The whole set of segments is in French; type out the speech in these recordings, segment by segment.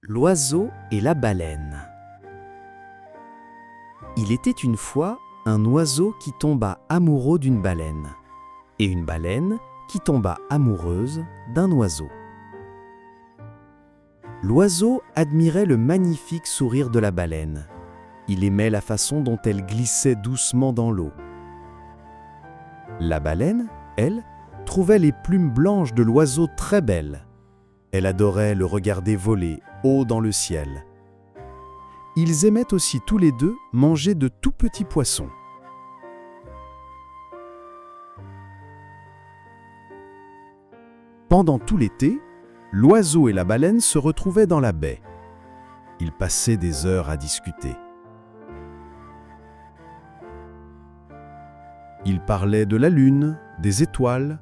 L'oiseau et la baleine. Il était une fois un oiseau qui tomba amoureux d'une baleine, et une baleine qui tomba amoureuse d'un oiseau. L'oiseau admirait le magnifique sourire de la baleine. Il aimait la façon dont elle glissait doucement dans l'eau. La baleine, elle, trouvait les plumes blanches de l'oiseau très belles. Elle adorait le regarder voler haut dans le ciel. Ils aimaient aussi tous les deux manger de tout petits poissons. Pendant tout l'été, l'oiseau et la baleine se retrouvaient dans la baie. Ils passaient des heures à discuter. Ils parlaient de la lune, des étoiles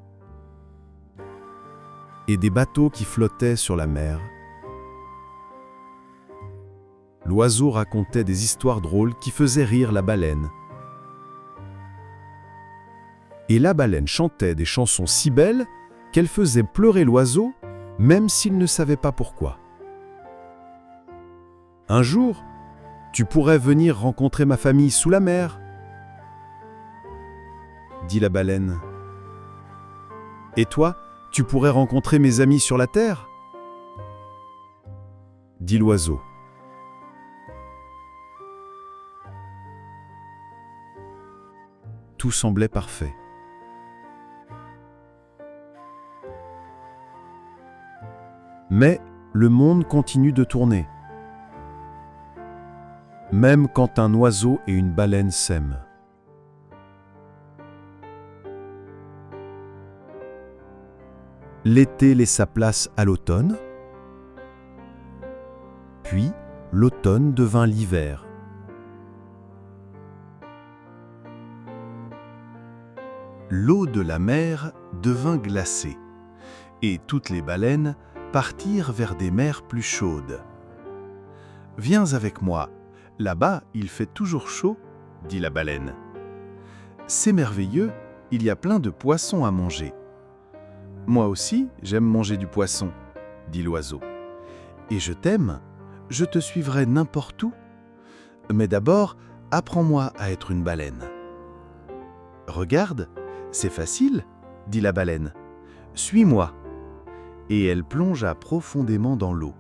et des bateaux qui flottaient sur la mer. L'oiseau racontait des histoires drôles qui faisaient rire la baleine. Et la baleine chantait des chansons si belles qu'elle faisait pleurer l'oiseau, même s'il ne savait pas pourquoi. Un jour, tu pourrais venir rencontrer ma famille sous la mer, dit la baleine. Et toi, tu pourrais rencontrer mes amis sur la terre, dit l'oiseau. Tout semblait parfait. Mais le monde continue de tourner, même quand un oiseau et une baleine s'aiment. L'été laissa place à l'automne, puis l'automne devint l'hiver. L'eau de la mer devint glacée, et toutes les baleines partirent vers des mers plus chaudes. « Viens avec moi, là-bas il fait toujours chaud, » dit la baleine. « C'est merveilleux, il y a plein de poissons à manger. »« Moi aussi, j'aime manger du poisson, » dit l'oiseau. « Et je t'aime, je te suivrai n'importe où. Mais d'abord, apprends-moi à être une baleine. »« Regarde, c'est facile, » dit la baleine. « Suis-moi. » Et elle plongea profondément dans l'eau.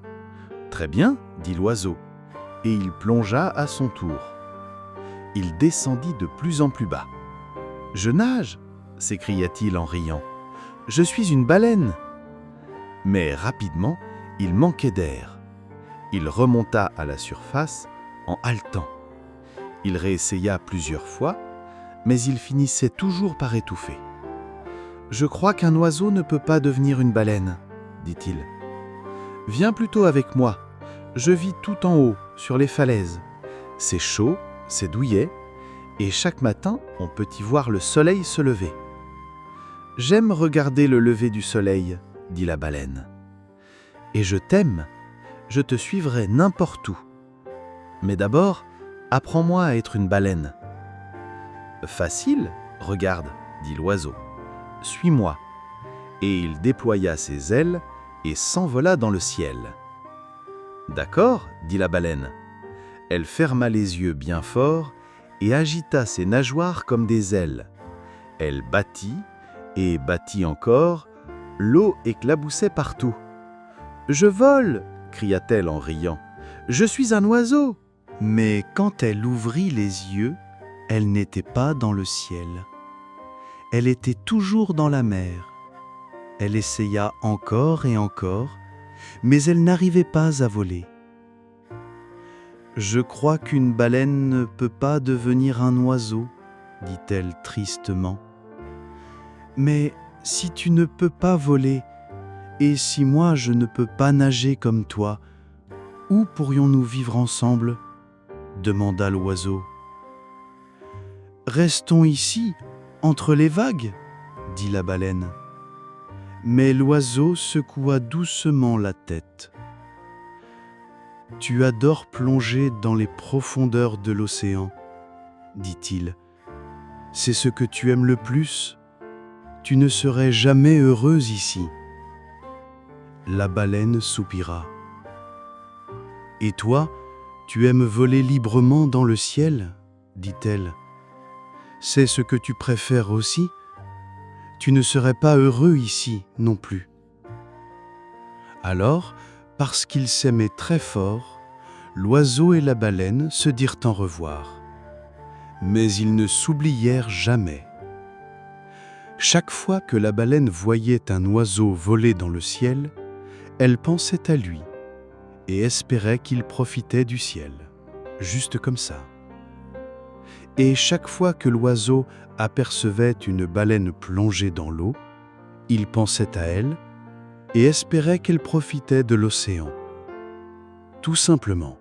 « Très bien, » dit l'oiseau, et il plongea à son tour. Il descendit de plus en plus bas. « Je nage !» s'écria-t-il en riant. « Je suis une baleine !» Mais rapidement, il manquait d'air. Il remonta à la surface en haletant. Il réessaya plusieurs fois, mais il finissait toujours par étouffer. « Je crois qu'un oiseau ne peut pas devenir une baleine, » dit-il. « Viens plutôt avec moi, je vis tout en haut, sur les falaises. C'est chaud, c'est douillet, et chaque matin, on peut y voir le soleil se lever. »« J'aime regarder le lever du soleil, » dit la baleine. « Et je t'aime, je te suivrai n'importe où. Mais d'abord, apprends-moi à être une baleine. »« Facile, regarde, » dit l'oiseau. « Suis-moi. » Et il déploya ses ailes et s'envola dans le ciel. « D'accord, » dit la baleine. Elle ferma les yeux bien fort et agita ses nageoires comme des ailes. Elle battit et battit encore, l'eau éclaboussait partout. « Je vole !» cria-t-elle en riant. « Je suis un oiseau !» Mais quand elle ouvrit les yeux, elle n'était pas dans le ciel. Elle était toujours dans la mer. Elle essaya encore et encore, mais elle n'arrivait pas à voler. « Je crois qu'une baleine ne peut pas devenir un oiseau, » dit-elle tristement. « Mais si tu ne peux pas voler, et si moi je ne peux pas nager comme toi, où pourrions-nous vivre ensemble ?» demanda l'oiseau. « Restons ici, entre les vagues, » dit la baleine. Mais l'oiseau secoua doucement la tête. « Tu adores plonger dans les profondeurs de l'océan, » dit-il. « C'est ce que tu aimes le plus. Tu ne serais jamais heureuse ici. » La baleine soupira. Et toi, tu aimes voler librement dans le ciel, dit-elle. C'est ce que tu préfères aussi? Tu ne serais pas heureux ici non plus. Alors, parce qu'ils s'aimaient très fort, l'oiseau et la baleine se dirent au revoir. Mais ils ne s'oublièrent jamais. Chaque fois que la baleine voyait un oiseau voler dans le ciel, elle pensait à lui et espérait qu'il profitait du ciel, juste comme ça. Et chaque fois que l'oiseau apercevait une baleine plongée dans l'eau, il pensait à elle et espérait qu'elle profitait de l'océan. Tout simplement.